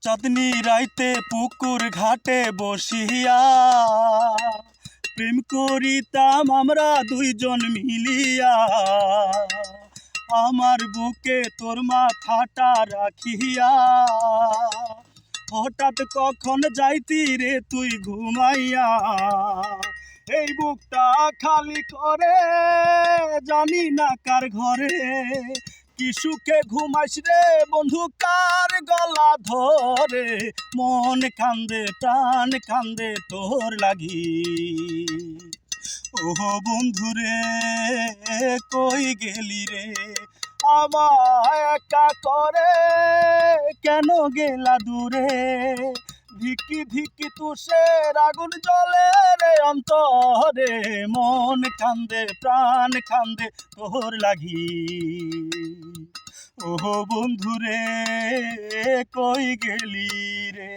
চাঁদনি রাইতে পুকুর ঘাটে বসিয়া প্রেম করিতাম আমরা দুইজন মিলিয়া। আমার বুকে তোর মাথাটা রাখিয়া হঠাৎ কখন যাইতি রে তুই ঘুমাইয়া। এই বুকটা খালি করে জানি না কার ঘরে, কি সুখে ঘুমাইস রে বন্ধু কার গলা ধরে। মন কান্দে প্রাণ কান্দে তোর লাগি, ও বন্ধু রে কই গেলি রে। আমায় একা করে কেন গেলা দূরে, ধিকি ধিকি তুষের আগুন জ্বলে রে অন্তরে। মন কান্দে প্রাণ কান্দে তোর লাগি, ও বন্ধু রে কই গেলি রে।